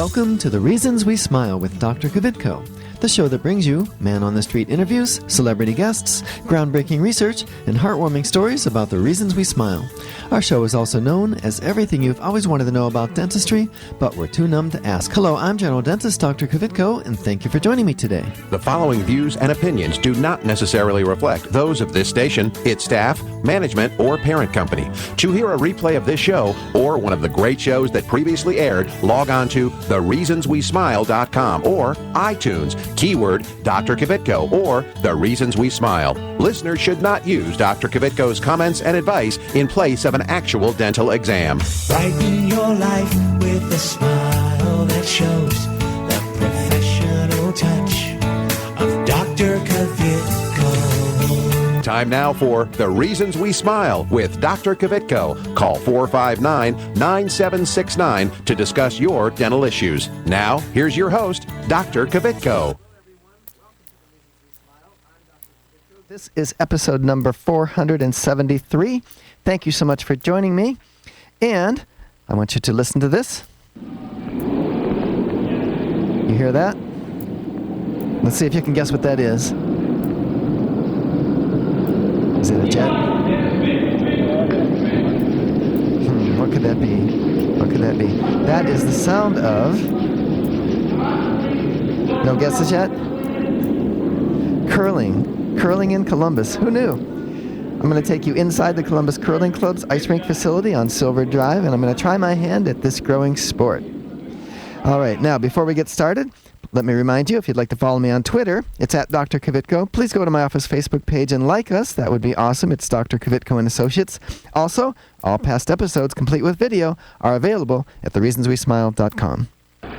Welcome to The Reasons We Smile with Dr. Kvitko, the show that brings you man-on-the-street interviews, celebrity guests, groundbreaking research, and heartwarming stories about the reasons we smile. Our show is also known as everything you've always wanted to know about dentistry, but we're too numb to ask. Hello, I'm General Dentist Dr. Kvitko, and thank you for joining me today. The following views and opinions do not necessarily reflect those of this station, its staff, management, or parent company. To hear a replay of this show or one of the great shows that previously aired, log on to thereasonswesmile.com or iTunes, keyword Dr. Kvitko or The Reasons We Smile. Listeners should not use Dr. Kvitko's comments and advice in place of an actual dental exam. Brighten your life with a smile that shows the professional touch of Dr. Kvitko. Time now for The Reasons We Smile with Dr. Kvitko. Call 459-9769 to discuss your dental issues. Now, here's your host, Dr. Kvitko. This is episode number 473. Thank you so much for joining me. And I want you to listen to this. You hear that? Let's see if you can guess what that is. Is it a jet? What could that be? What could that be? That is the sound of... No guesses yet? Curling. Curling in Columbus. Who knew? I'm going to take you inside the Columbus Curling Club's ice rink facility on Silver Drive, and I'm going to try my hand at this growing sport. All right, now, before we get started, let me remind you, if you'd like to follow me on Twitter, it's at Dr. Kvitko. Please go to my office Facebook page and like us. That would be awesome. It's Dr. Kvitko and Associates. Also, all past episodes, complete with video, are available at thereasonswesmile.com.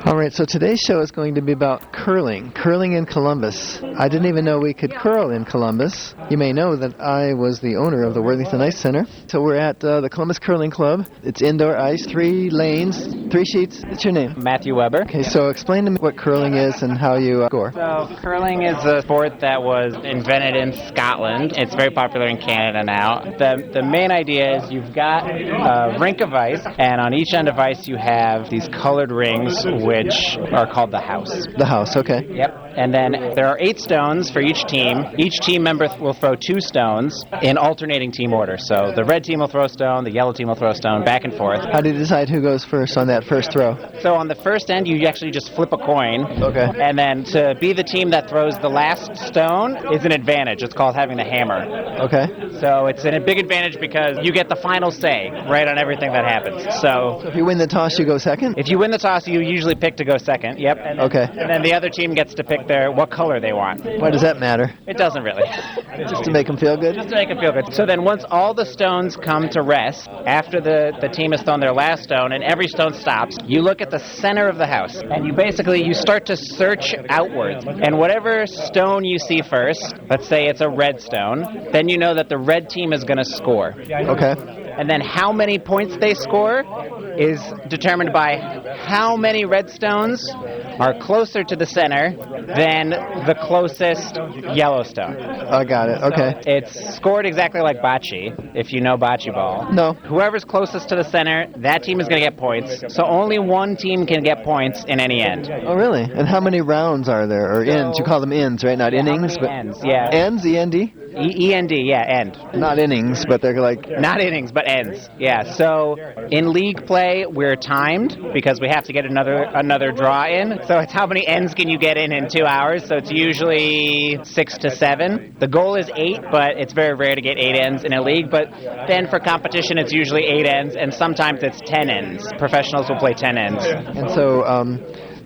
All right, so today's show is going to be about curling in Columbus. I didn't even know we could curl in Columbus. You may know that I was the owner of the Worthington Ice Center. So we're at the Columbus Curling Club. It's indoor ice, 3 lanes, 3 sheets. What's your name? Matthew Weber. Okay, so explain to me what curling is and how you score. So curling is a sport that was invented in Scotland. It's very popular in Canada now. The main idea is you've got a rink of ice, and on each end of ice you have these colored rings which are called the house. The house, okay. Yep. And then there are 8 stones for each team. Each team member will throw 2 stones in alternating team order. So the red team will throw a stone, the yellow team will throw a stone, back and forth. How do you decide who goes first on that first throw? So on the first end, you actually just flip a coin. Okay. And then to be the team that throws the last stone is an advantage. It's called having the hammer. Okay. So it's a big advantage because you get the final say right on everything that happens. So if you win the toss, you go second? If you win the toss, you usually pick to go second. Yep. Okay. And then the other team gets to pick what color they want. Why does that matter? It doesn't really. Just to make them feel good? Just to make them feel good. So then once all the stones come to rest, after the team has thrown their last stone and every stone stops, you look at the center of the house and you start to search outwards. And whatever stone you see first, let's say it's a red stone, then you know that the red team is going to score. Okay. And then how many points they score is determined by how many red stones are closer to the center than the closest yellow stone. I got it. Okay. It's scored exactly like bocce, if you know bocce ball. No. Whoever's closest to the center, that team is going to get points. So only one team can get points in any end. Oh, really? And how many rounds are there? Or ends? You call them ends, right? Not innings? But ends, yeah. Ends, E-N-D? E-N-D, yeah, end. Not innings, but they're like... Not innings, but ends, yeah. So in league play, we're timed because we have to get another draw in. So it's how many ends can you get in 2 hours. So it's usually 6 to 7. The goal is 8, but it's very rare to get 8 ends in a league. But then for competition, it's usually 8 ends, and sometimes it's 10 ends. Professionals will play 10 ends. And so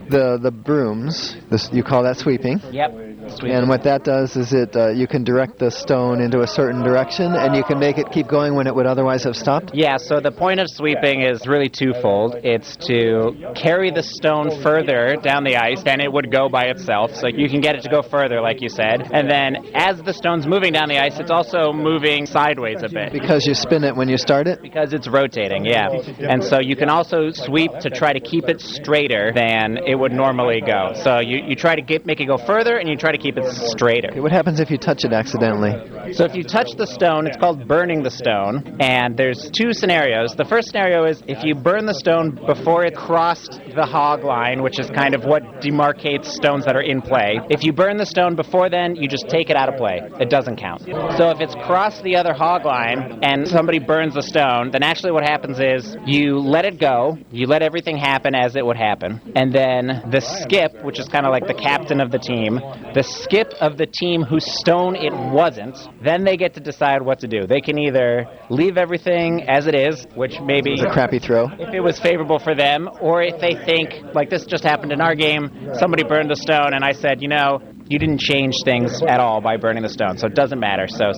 the brooms, you call that sweeping? Yep. And what that does is you can direct the stone into a certain direction, and you can make it keep going when it would otherwise have stopped? Yeah, so the point of sweeping is really twofold. It's to carry the stone further down the ice than it would go by itself, so you can get it to go further, like you said. And then as the stone's moving down the ice, it's also moving sideways a bit. Because you spin it when you start it? Because it's rotating, yeah. And so you can also sweep to try to keep it straighter than it would normally go. So you try to make it go further, and you try to keep it straighter. Okay, what happens if you touch it accidentally? So if you touch the stone, it's called burning the stone, and there's two scenarios. The first scenario is if you burn the stone before it crossed the hog line, which is kind of what demarcates stones that are in play. If you burn the stone before then, you just take it out of play. It doesn't count. So if it's crossed the other hog line and somebody burns the stone, then actually what happens is you let it go, you let everything happen as it would happen, and then the skip, which is kind of like the captain of the team, the skip of the team whose stone it wasn't, then they get to decide what to do. They can either leave everything as it is, which maybe It's a crappy throw. if it was favorable for them, or if they think, like this just happened in our game, somebody burned a stone and I said, you didn't change things at all by burning the stone, so it doesn't matter. So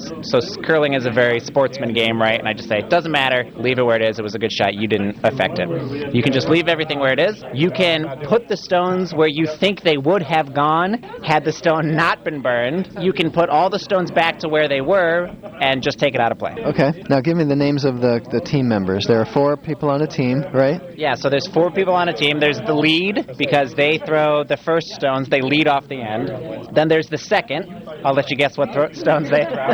curling is a very sportsman game, right? And I just say, it doesn't matter, leave it where it is, it was a good shot, you didn't affect it. You can just leave everything where it is. You can put the stones where you think they would have gone had the stone not been burned. You can put all the stones back to where they were and just take it out of play. Okay, now give me the names of the team members. There are 4 people on a team, right? Yeah, so there's 4 people on a team. There's the lead, because they throw the first stones, they lead off the end. Then there's the second. I'll let you guess what stones they throw.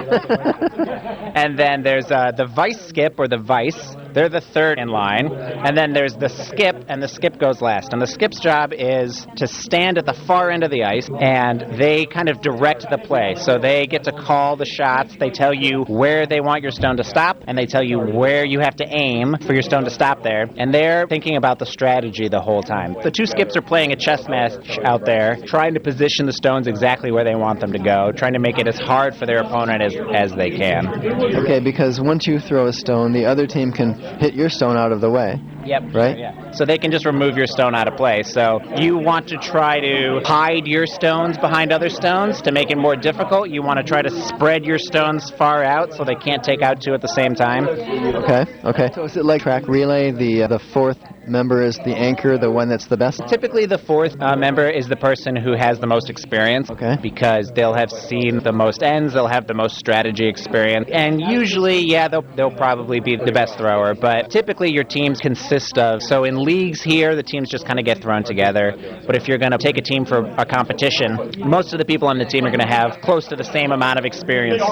And then there's the vice skip, or the vice. They're the third in line. And then there's the skip, and the skip goes last. And the skip's job is to stand at the far end of the ice, and they kind of direct the play. So they get to call the shots. They tell you where they want your stone to stop, and they tell you where you have to aim for your stone to stop there. And they're thinking about the strategy the whole time. The 2 skips are playing a chess match out there, trying to position the stones exactly where they want them to go, trying to make it as hard for their opponent as they can. Okay, because once you throw a stone, the other team can hit your stone out of the way. Yep. Right? Yeah. So they can just remove your stone out of play. So you want to try to hide your stones behind other stones to make it more difficult. You want to try to spread your stones far out so they can't take out 2 at the same time. Okay. So is it like track relay? The 4th member is the anchor, the one that's the best? Typically the 4th member is the person who has the most experience, Okay. because they'll have seen the most ends, they'll have the most strategy experience, and usually, they'll probably be the best thrower, but typically your teams consist of, so in leagues here, the teams just kind of get thrown together, but if you're going to take a team for a competition, most of the people on the team are going to have close to the same amount of experience,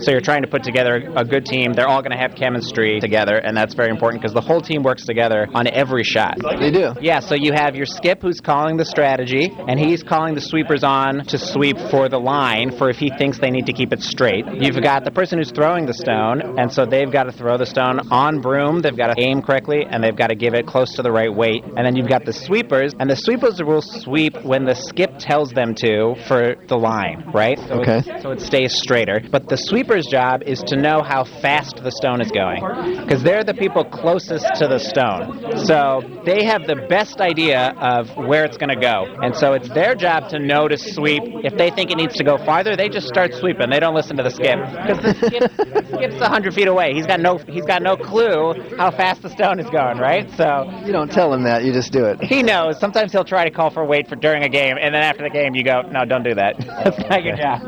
so you're trying to put together a good team. They're all going to have chemistry together, and that's very important because the whole team works together on every shot. They do. Yeah, so you have your skip who's calling the strategy, and he's calling the sweepers on to sweep for the line for if he thinks they need to keep it straight. You've got the person who's throwing the stone, and so they've got to throw the stone on broom, they've got to aim correctly, and they've got to give it close to the right weight. And then you've got the sweepers, and the sweepers will sweep when the skip tells them to for the line, right? So Okay. so it stays straighter. But the sweeper's job is to know how fast the stone is going, because they're the people closest to the stone. So they have the best idea of where it's going to go. And so it's their job to know to sweep. If they think it needs to go farther, they just start sweeping. They don't listen to the skip, because the skip's 100 feet away. He's got no clue how fast the stone is going, right? So You don't tell him that, you just do it. he knows. Sometimes he'll try to call for weight for during a game, and then after the game you go, no, don't do that. That's not your job.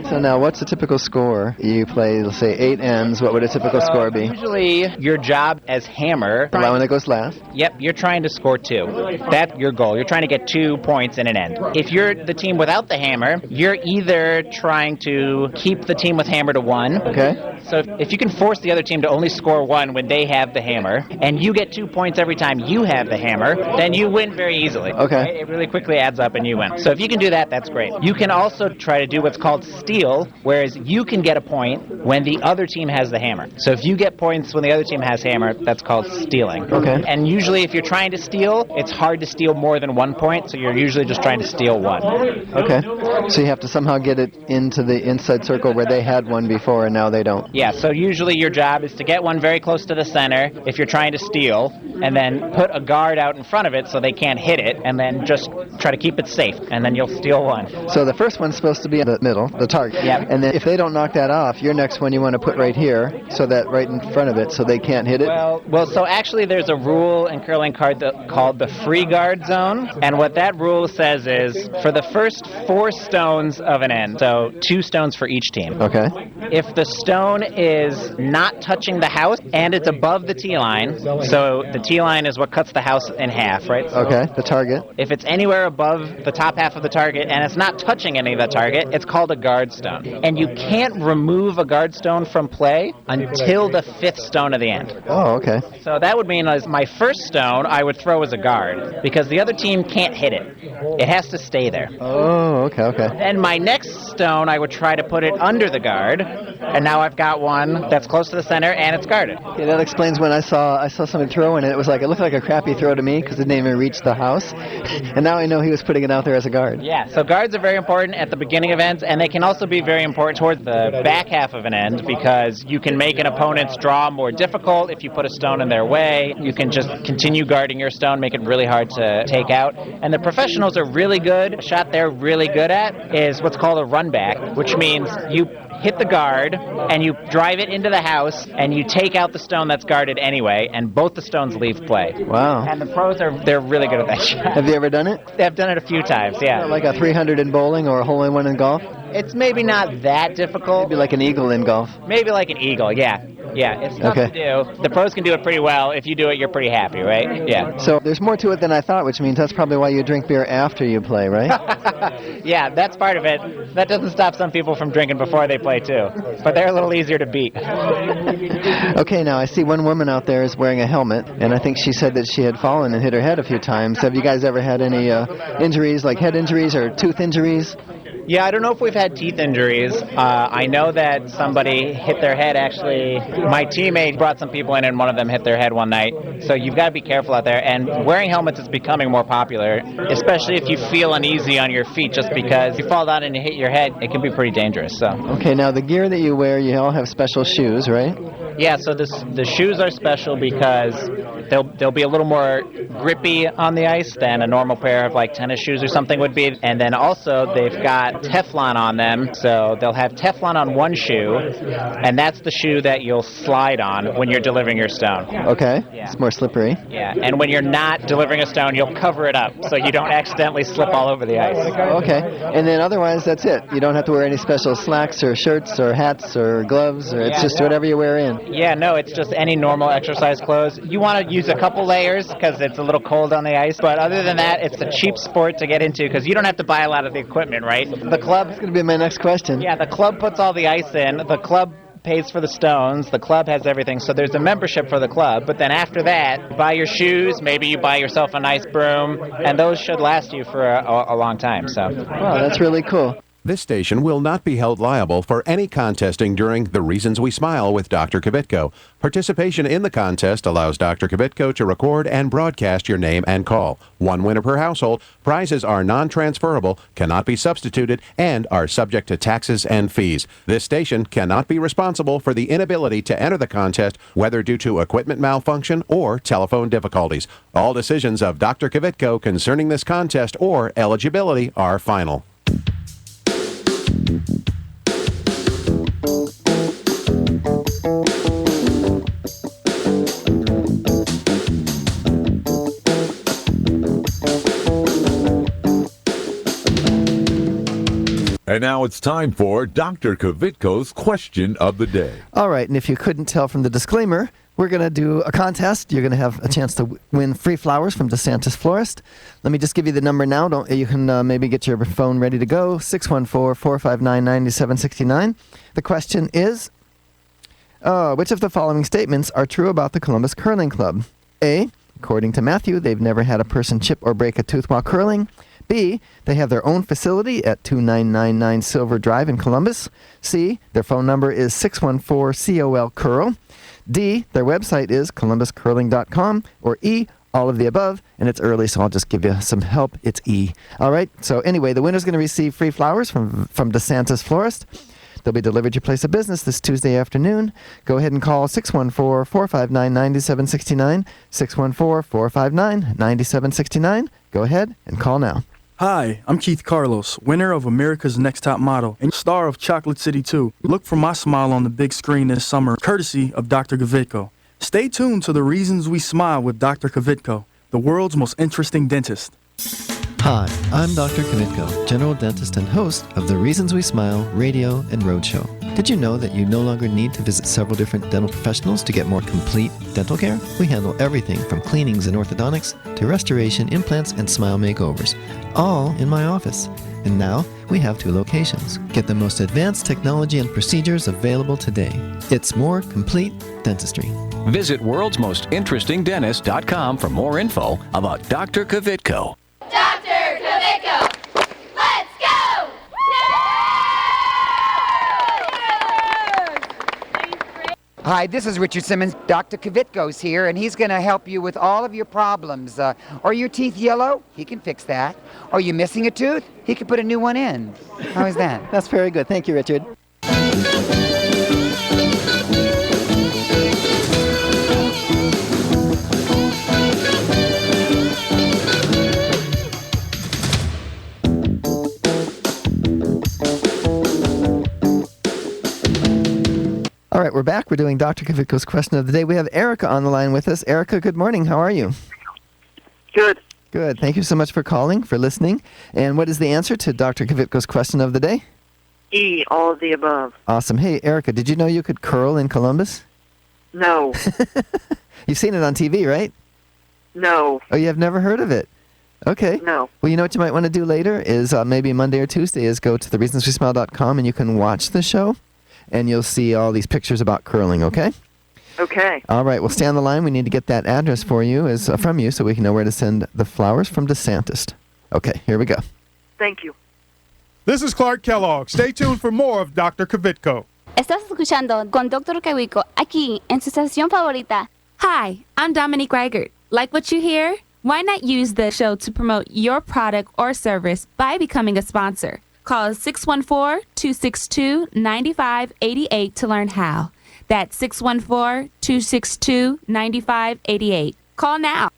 So now, what's a typical score? You play, let's say, 8 ends. What would a typical score be? Usually your job as hammer, The one that goes last. yep, you're trying to score 2. That's your goal. You're trying to get 2 points in an end. If you're the team without the hammer, you're either trying to keep the team with hammer to 1. Okay. So if you can force the other team to only score 1 when they have the hammer, and you get 2 points every time you have the hammer, then you win very easily. Okay. Right? It really quickly adds up and you win. So if you can do that, that's great. You can also try to do what's called steal, whereas you can get a point when the other team has the hammer. So if you get points when the other team has hammer, that's called stealing. Okay. And usually if you're trying to steal, it's hard to steal more than 1 point, so you're usually just trying to steal 1. Okay. So you have to somehow get it into the inside circle where they had one before and now they don't. Yeah, so usually your job is to get one very close to the center if you're trying to steal, and then put a guard out in front of it so they can't hit it, and then just try to keep it safe, and then you'll steal 1. So the first one's supposed to be in the middle, the target. Yep. And then if they don't knock that off, your next one you want to put right here, so that right in front of it, so they can't hit it. Well, so actually there's a rule in curling called the free guard zone, and what that rule says is for the first 4 stones of an end, so 2 stones for each team. Okay. If the stone is not touching the house and it's above the tee line, so the The tee line is what cuts the house in half, right? So Okay, the target. if it's anywhere above the top half of the target and it's not touching any of the target, it's called a guard stone. And you can't remove a guard stone from play until the 5th stone of the end. Oh, okay. So that would mean as my first stone I would throw as a guard because the other team can't hit it. It has to stay there. Oh, okay. Then my next stone I would try to put it under the guard, and now I've got one that's close to the center and it's guarded. Yeah, that explains when I saw somebody throw and it looked like a crappy throw to me because it didn't even reach the house. And now I know he was putting it out there as a guard. Yeah, so guards are very important at the beginning of ends, and they can also be very important towards the back half of an end because you can make an opponent's draw more difficult if you put a stone in their way. You can just continue guarding your stone, make it really hard to take out. And the professionals are really good. A shot they're really good at is what's called a run back, which means you hit the guard and you drive it into the house and you take out the stone that's guarded anyway, and both the stones leave play. Wow. And the pros they're really good at that shot. Have you ever done it? I've done it a few times, yeah. Like a 300 in bowling or a hole-in-one in golf? It's maybe not that difficult. Maybe like an eagle in golf. Maybe like an eagle, yeah. Yeah, it's tough to do. The pros can do it pretty well. If you do it, you're pretty happy, right? Yeah. So there's more to it than I thought, which means that's probably why you drink beer after you play, right? Yeah, that's part of it. That doesn't stop some people from drinking before they play, too. But they're a little easier to beat. Okay, now I see one woman out there is wearing a helmet, and I think she said that she had fallen and hit her head a few times. Have you guys ever had any injuries, like head injuries or tooth injuries? Yeah, I don't know if we've had teeth injuries. I know that somebody hit their head, actually. My teammate brought some people in and one of them hit their head one night. So you've got to be careful out there. And wearing helmets is becoming more popular, especially if you feel uneasy on your feet, just because if you fall down and you hit your head, it can be pretty dangerous. So. Okay, now the gear that you wear, you all have special shoes, right? Yeah, so the shoes are special because they'll be a little more grippy on the ice than a normal pair of like tennis shoes or something would be. And then also they've got Teflon on them, so they'll have Teflon on one shoe, and that's the shoe that you'll slide on when you're delivering your stone. Okay, Yeah. It's more slippery. Yeah, and when you're not delivering a stone, you'll cover it up so you don't accidentally slip all over the ice. Okay, and then otherwise that's it. You don't have to wear any special slacks or shirts or hats or gloves, or it's just whatever you wear in. Yeah, no, it's just any normal exercise clothes. You want to use a couple layers because it's a little cold on the ice, but other than that, it's a cheap sport to get into because you don't have to buy a lot of the equipment, right? The club... That's going to be my next question. Yeah, the club puts all the ice in. The club pays for the stones. The club has everything. So there's a membership for the club. But then after that, you buy your shoes. Maybe you buy yourself a nice broom. And those should last you for a long time. So. Wow, that's really cool. This station will not be held liable for any contesting during The Reasons We Smile with Dr. Kvitko. Participation in the contest allows Dr. Kvitko to record and broadcast your name and call. One winner per household. Prizes are non-transferable, cannot be substituted, and are subject to taxes and fees. This station cannot be responsible for the inability to enter the contest, whether due to equipment malfunction or telephone difficulties. All decisions of Dr. Kvitko concerning this contest or eligibility are final. And now it's time for Dr. Kvitko's Question of the Day. All right, and if you couldn't tell from the disclaimer, we're going to do a contest. You're going to have a chance to win free flowers from DeSantis Florist. Let me just give you the number now. You can maybe get your phone ready to go, 614-459-9769. The question is, which of the following statements are true about the Columbus Curling Club? A, according to Matthew, they've never had a person chip or break a tooth while curling. B, they have their own facility at 2999 Silver Drive in Columbus. C, their phone number is 614-COL-CURL. D, their website is columbuscurling.com. Or E, all of the above. And it's early, so I'll just give you some help. It's E. All right, so anyway, the winner's going to receive free flowers from DeSantis Florist. They'll be delivered to your place of business this Tuesday afternoon. Go ahead and call 614-459-9769, 614-459-9769. Go ahead and call now. Hi, I'm Keith Carlos, winner of America's Next Top Model and star of Chocolate City 2. Look for my smile on the big screen this summer, courtesy of Dr. Kvitko. Stay tuned to The Reasons We Smile with Dr. Kvitko, the world's most interesting dentist. Hi, I'm Dr. Kvitko, general dentist and host of The Reasons We Smile radio and roadshow. Did you know that you no longer need to visit several different dental professionals to get more complete dental care? We handle everything from cleanings and orthodontics to restoration, implants, and smile makeovers, all in my office. And now we have 2 locations. Get the most advanced technology and procedures available today. It's more complete dentistry. Visit worldsmostinterestingdentist.com for more info about Dr. Kvitko. Dr. Kvitko! Let's go! Hi, this is Richard Simmons. Dr. Kvitko's here, and he's going to help you with all of your problems. Are your teeth yellow? He can fix that. Are you missing a tooth? He can put a new one in. How is that? That's very good. Thank you, Richard. All right, we're back. We're doing Dr. Kvitko's question of the day. We have Erica on the line with us. Erica, good morning. How are you? Good. Good. Thank you so much for calling, for listening. And what is the answer to Dr. Kvitko's question of the day? E, all of the above. Awesome. Hey, Erica, did you know you could curl in Columbus? No. You've seen it on TV, right? No. Oh, you have never heard of it? Okay. No. Well, you know what you might want to do later is maybe Monday or Tuesday is go to thereasonswesmile.com and you can watch the show. And you'll see all these pictures about curling, okay? Okay. All right, well, stay on the line. We need to get that address for you, from you, so we can know where to send the flowers from DeSantis. Okay, here we go. Thank you. This is Clark Kellogg. Stay tuned for more of Dr. Kvitko. Estás escuchando con Dr. Kvitko aquí en su estación favorita. Hi, I'm Dominique Reichert. Like what you hear? Why not use the show to promote your product or service by becoming a sponsor? Call 614-262-9588 to learn how. That's 614-262-9588. Call now.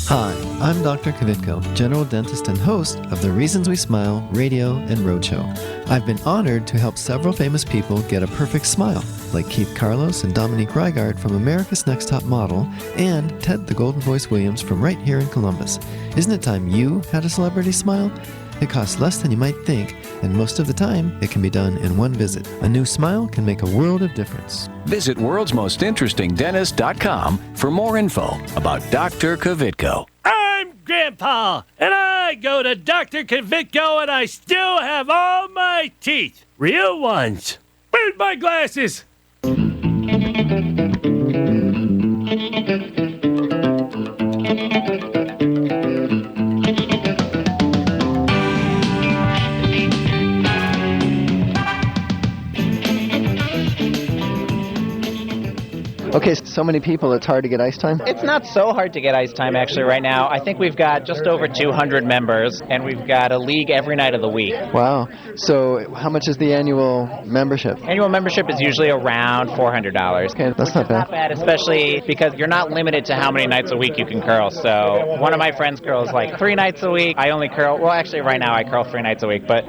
Hi, I'm Dr. Kvitko, general dentist and host of the Reasons We Smile radio and roadshow. I've been honored to help several famous people get a perfect smile, like Keith Carlos and Dominique Reigard from America's Next Top Model, and Ted the Golden Voice Williams from right here in Columbus. Isn't it time you had a celebrity smile? It costs less than you might think, and most of the time, it can be done in one visit. A new smile can make a world of difference. Visit worldsmostinterestingdentist.com for more info about Dr. Kvitko. I'm Grandpa, and I go to Dr. Kvitko, and I still have all my teeth. Real ones. Where's my glasses? Okay, so many people, it's hard to get ice time? It's not so hard to get ice time, actually, right now. I think we've got just over 200 members, and we've got a league every night of the week. Wow. So how much is the annual membership? Annual membership is usually around $400. Okay, that's not bad. Not bad, especially because you're not limited to how many nights a week you can curl. So one of my friends curls like 3 nights a week. I only curl, well, actually right now I curl 3 nights a week, but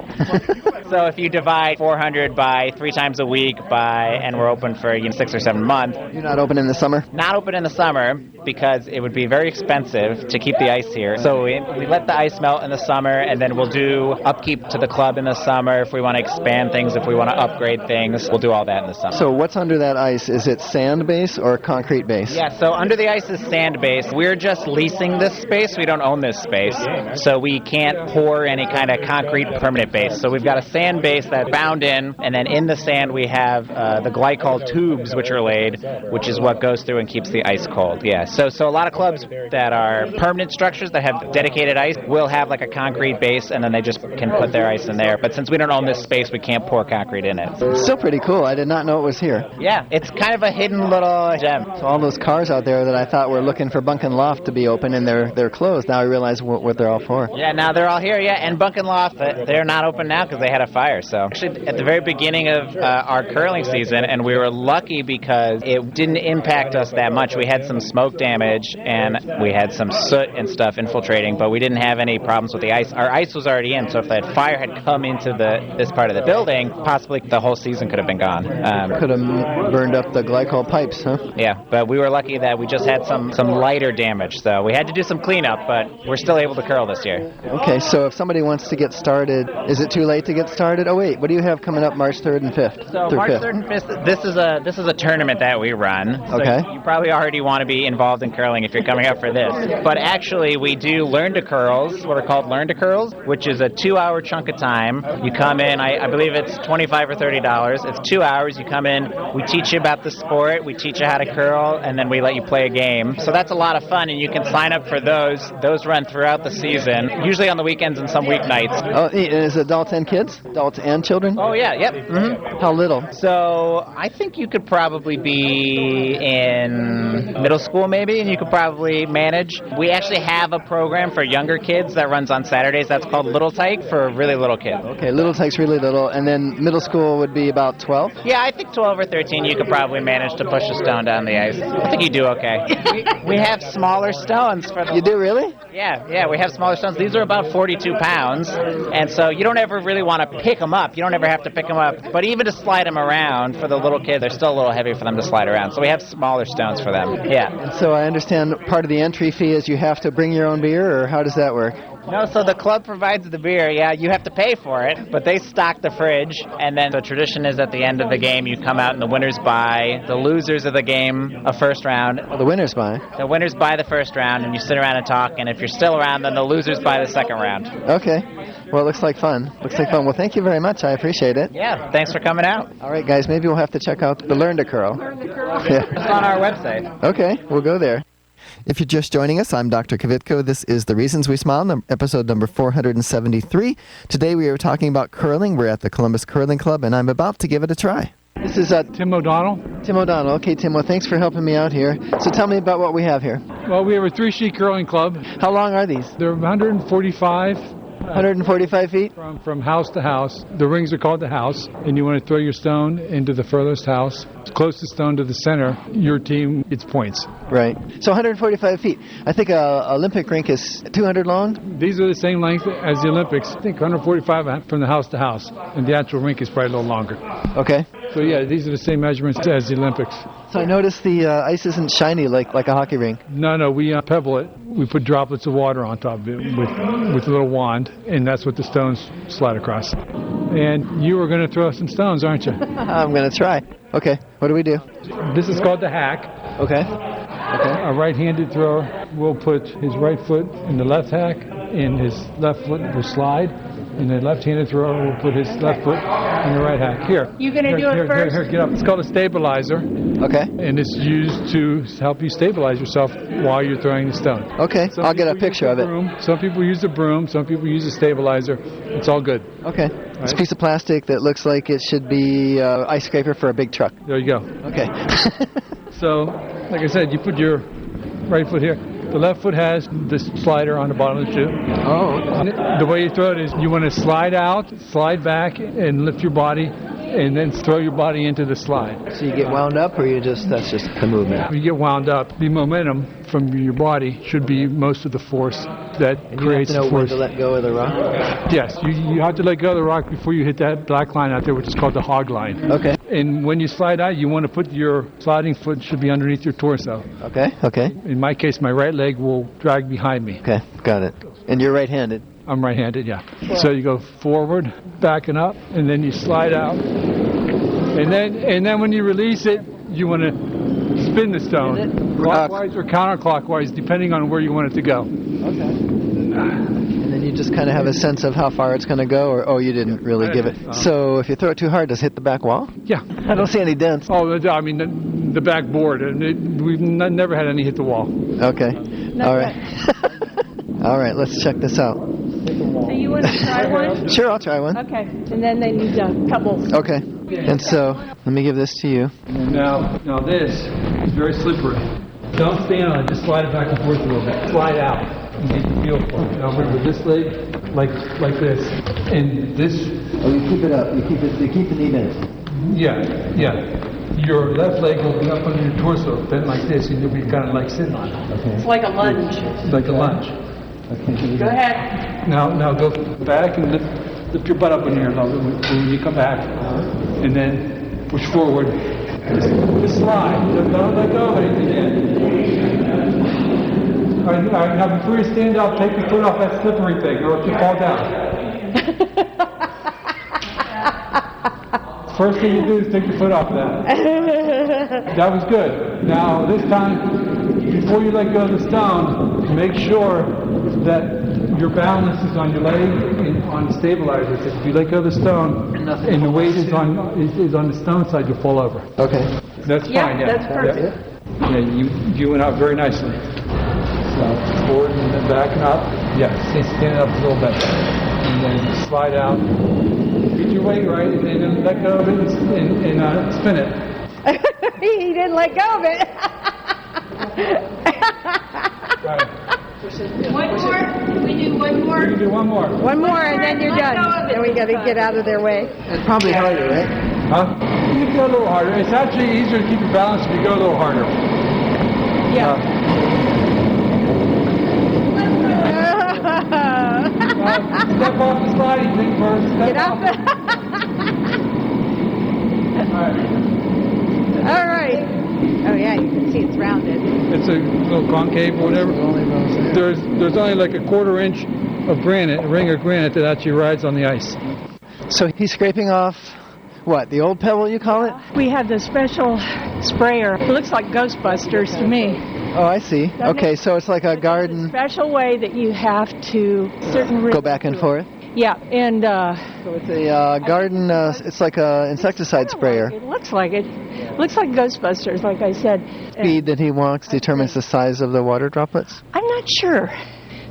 so if you divide 400 by 3 times a week and we're open for 6 or 7 months. You're not open in the summer? Not open in the summer because it would be very expensive to keep the ice here. So we let the ice melt in the summer, and then we'll do upkeep to the club in the summer. If we want to expand things, if we want to upgrade things, we'll do all that in the summer. So what's under that ice? Is it sand base or concrete base? Yeah, so under the ice is sand base. We're just leasing this space. We don't own this space. So we can't pour any kind of concrete permanent base. So we've got a sand base that's bound in, and then in the sand we have the glycol tubes which are laid, which is what goes through and keeps the ice cold. Yeah, so a lot of clubs that are permanent structures that have dedicated ice will have like a concrete base, and then they just can put their ice in there. But since we don't own this space, we can't pour concrete in it. Still pretty cool. I did not know it was here. Yeah, it's kind of a hidden little gem. So all those cars out there that I thought were looking for Bunk and Loft to be open, and they're closed. Now I realize what they're all for. Yeah, now they're all here. Yeah, and Bunk and Loft, they're not open now because they had a fire. So actually, at the very beginning of our curling season, and we were lucky because it didn't impact us that much. We had some smoke damage damage, and we had some soot and stuff infiltrating, but we didn't have any problems with the ice. Our ice was already in, so if that fire had come into this part of the building, possibly the whole season could have been gone. Could have burned up the glycol pipes, huh? Yeah, but we were lucky that we just had some lighter damage, so we had to do some cleanup, but we're still able to curl this year. Okay, so if somebody wants to get started, is it too late to get started? Oh wait, what do you have coming up March 3rd and 5th? So March 3rd and 5th, this is a tournament that we run. So okay. You probably already want to be involved in curling if you're coming up for this. But actually, we do learn to curls, what are called learn to curls, which is a 2-hour chunk of time. You come in, I believe it's $25 or $30. It's 2 hours. You come in, we teach you about the sport, we teach you how to curl, and then we let you play a game. So that's a lot of fun, and you can sign up for those. Those run throughout the season, usually on the weekends and some weeknights. Oh, is it adults and kids? Adults and children? Oh, yeah, yep. Mm-hmm. How little? So I think you could probably be in middle school maybe, and you could probably manage. We actually have a program for younger kids that runs on Saturdays. That's called Little Tyke for really little kids. Okay, Little Tyke's really little, and then middle school would be about 12? Yeah, I think 12 or 13 you could probably manage to push a stone down the ice. I think you do okay. We have smaller stones for the... You do, really? Yeah, we have smaller stones. These are about 42 pounds, and so you don't ever really want to pick them up. You don't ever have to pick them up, but even to slide them around for the little kid, they're still a little heavy for them to slide around, so we have smaller stones for them. Yeah. And so I understand part of the entry fee is you have to bring your own beer, or how does that work? No, so the club provides the beer. Yeah, you have to pay for it, but they stock the fridge. And then the tradition is at the end of the game, you come out and the winners buy the losers of the game a first round. Oh, the winners buy? The winners buy the first round, and you sit around and talk. And if you're still around, then the losers buy the second round. Okay. Well, it looks like fun. Well, thank you very much. I appreciate it. Yeah, thanks for coming out. All right, guys, maybe we'll have to check out the Learn to Curl. Yeah. It's on our website. Okay, we'll go there. If you're just joining us, I'm Dr. Kvitko. This is The Reasons We Smile, episode number 473. Today we are talking about curling. We're at the Columbus Curling Club, and I'm about to give it a try. This is Tim O'Donnell. Tim O'Donnell. Okay, Tim, well, thanks for helping me out here. So tell me about what we have here. Well, we have a 3-sheet curling club. How long are these? They're 145. 145 feet? From house to house. The rings are called the house, and you want to throw your stone into the furthest house. Closest stone to the center, your team gets points. Right. So 145 feet. I think a Olympic rink is 200 long? These are the same length as the Olympics. I think 145 from the house to house, and the actual rink is probably a little longer. Okay. So yeah, these are the same measurements as the Olympics. So I noticed the ice isn't shiny like a hockey rink. No, we pebble it. We put droplets of water on top of it with a little wand, and that's what the stones slide across. And you are going to throw some stones, aren't you? I'm going to try. Okay, what do we do? This is called the hack. Okay. A right-handed thrower will put his right foot in the left hack, and his left foot will slide, and the left-handed thrower will put his left foot in the right hack. Here. You going to do it first? Here, get up. It's called a stabilizer. Okay. And it's used to help you stabilize yourself while you're throwing the stone. Okay, I'll get a picture of it. Some people use a broom, some people use a stabilizer. It's all good. Okay. Right. It's a piece of plastic that looks like it should be an ice scraper for a big truck. There you go. Okay. So, like I said, you put your right foot here. The left foot has this slider on the bottom of the shoe. Oh. The way you throw it is you want to slide out, slide back, and lift your body, and then throw your body into the slide. So you get wound up, or that's just the movement? You get wound up. The momentum from your body should be most of the force that creates the force. You have to know when to let go of the rock? Yes, you have to let go of the rock before you hit that black line out there, which is called the hog line. Okay. And when you slide out, you want to put your sliding foot should be underneath your torso. Okay. In my case, my right leg will drag behind me. Okay, got it. And you're right-handed? I'm right-handed, yeah. So you go forward, backing up, and then you slide out. And then when you release it, you want to spin the stone, clockwise or counterclockwise, depending on where you want it to go. Okay. And then you just kind of have a sense of how far it's going to go, or you didn't really give it. So if you throw it too hard, does it hit the back wall? Yeah. I don't see any dents. Oh, I mean the back board. We've never had any hit the wall. Okay. All right. All right, let's check this out. So you want to try one? Sure, I'll try one. Okay, and then they need pebbles. Okay. And so, let me give this to you. Now this is very slippery. Don't stand on it, just slide it back and forth a little bit. Slide out and get the feel for it. Now with this leg, like this, and this. Oh, you keep it up. You keep the knee bent. Yeah. your left leg will be up under your torso, bent like this, and you'll be kind of like sitting on it. It's like a lunge. Like a lunge. Go ahead. Now go back and lift your butt up in the air when you come back, and then push forward. Just slide. Don't let go of anything yet. All right, now before you stand up, take your foot off that slippery thing, or else you fall down. First thing you do is take your foot off of that. That was good. Now this time, before you let go of the stone, make sure that your balance is on your leg and on the stabilizer. Because if you let go of the stone and the weight is on the stone side, you'll fall over. Okay. That's fine. Yeah, that's perfect. Yeah, you went out very nicely. So forward and then back and up. Yeah, stand up a little bit. And then slide out. Get your weight right, and then let go of it and spin it. He didn't let go of it. One more? We do one more? We can do one more. One more, and then you're done. Then we got to get out of their way. It's probably harder, right? Huh? You can go a little harder. It's actually easier to keep your balance if you go a little harder. Yeah. Step off the sliding thing first. Get up. All right. Oh yeah, you can see it's rounded. It's a little concave or whatever. There's only like a 1/4 inch of granite, a ring of granite that actually rides on the ice. So he's scraping off, what, the old pebble you call it? We have the special sprayer. It looks like Ghostbusters to me. Oh, I see. Okay, so it's like a garden. Special way that you have to Go back and forth? Yeah, and so it's a garden. It's like a insecticide sprayer. it looks like it. Looks like Ghostbusters, like I said. Speed that he walks determines the size of the water droplets. I'm not sure.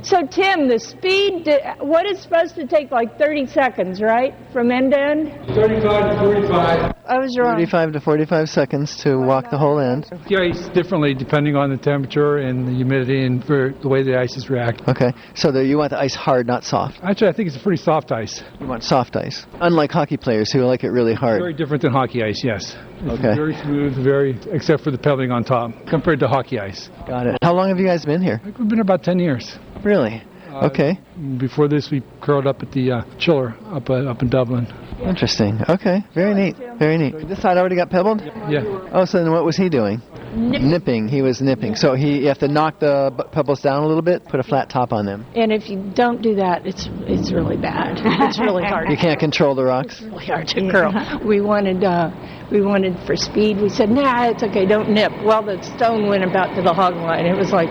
So Tim, the speed, what is supposed to take like 30 seconds, right? From end to end? 35 to 45. I was wrong. 35 to 45 seconds to walk the whole end. The ice differently depending on the temperature and the humidity and for the way the ices react. Okay, so you want the ice hard, not soft. Actually, I think it's a pretty soft ice. You want soft ice. Unlike hockey players who like it really hard. Very different than hockey ice, yes. It's Okay. very smooth, except for the pebbling on top, compared to hockey ice. Got it. How long have you guys been here? We've been about 10 years. Really? Okay. Before this, we curled up at the chiller up in Dublin. Interesting. Okay. Very neat. Very neat. This side already got pebbled? Yeah. Oh, so then what was he doing? Nipping. He was nipping. So you have to knock the pebbles down a little bit, put a flat top on them. And if you don't do that, it's really bad. It's really hard. You can't control the rocks? It's really hard to curl. We wanted for speed. We said, nah, it's okay, don't nip. Well, the stone went about to the hog line. It was like,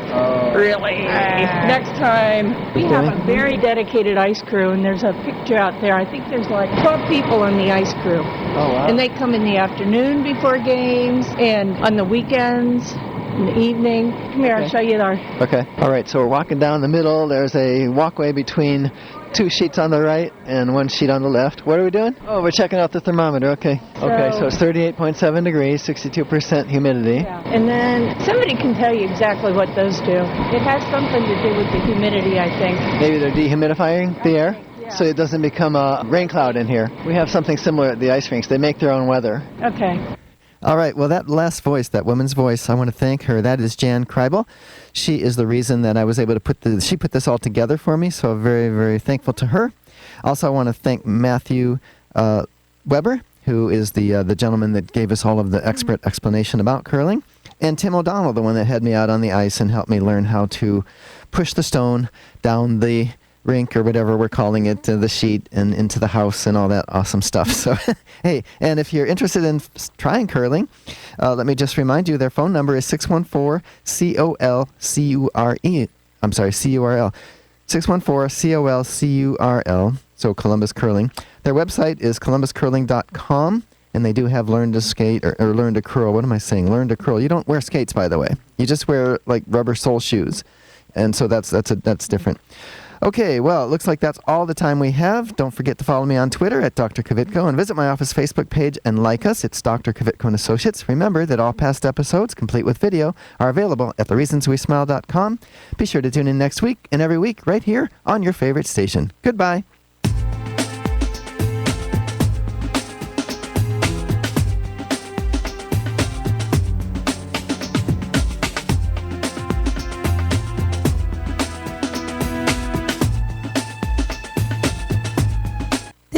really? Next time. We have a very dedicated ice crew, and there's a picture out there. I think there's like 12 people on the ice crew. Oh, wow. And they come in the afternoon before games, and on the weekends, in the evening. Come here, I'll show you our... Okay. All right, so we're walking down the middle. There's a walkway between 2 sheets on the right and 1 sheet on the left. What are we doing? Oh, we're checking out the thermometer. Okay. Okay, so it's 38.7 degrees, 62% humidity. Yeah. And then somebody can tell you exactly what those do. It has something to do with the humidity, I think. Maybe they're dehumidifying the air? So it doesn't become a rain cloud in here. We have something similar at the ice rinks. They make their own weather. Okay. All right, well, that last voice, that woman's voice, I want to thank her. That is Jan Kreibel. She is the reason that I was able to she put this all together for me, so I'm very, very thankful to her. Also, I want to thank Matthew Weber, who is the gentleman that gave us all of the expert explanation about curling, and Tim O'Donnell, the one that had me out on the ice and helped me learn how to push the stone down the rink or whatever we're calling it, the sheet, and into the house and all that awesome stuff. So, hey, and if you're interested in trying curling, let me just remind you, their phone number is 614-COLCURE. I'm sorry, C-U-R-L. 614-COLCURL, so Columbus Curling. Their website is columbuscurling.com, and they do have learn to skate or learn to curl. What am I saying? Learn to curl. You don't wear skates, by the way. You just wear, like, rubber sole shoes. And so that's different. Okay, well, it looks like that's all the time we have. Don't forget to follow me on Twitter at Dr. Kvitko and visit my office Facebook page and like us. It's Dr. Kvitko and Associates. Remember that all past episodes, complete with video, are available at thereasonswesmile.com. Be sure to tune in next week and every week right here on your favorite station. Goodbye.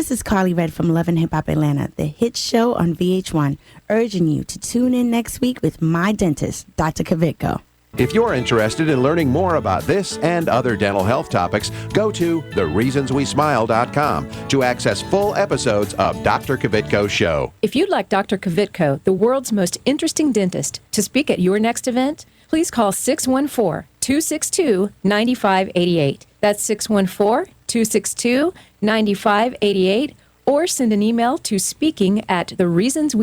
This is Carly Red from Love and Hip Hop Atlanta, the hit show on VH1, urging you to tune in next week with my dentist, Dr. Kvitko. If you're interested in learning more about this and other dental health topics, go to thereasonswesmile.com to access full episodes of Dr. Kvitko's show. If you'd like Dr. Kvitko, the world's most interesting dentist, to speak at your next event, please call 614-262-9588. That's 614-262-9588, or send an email to speaking@thereasonswe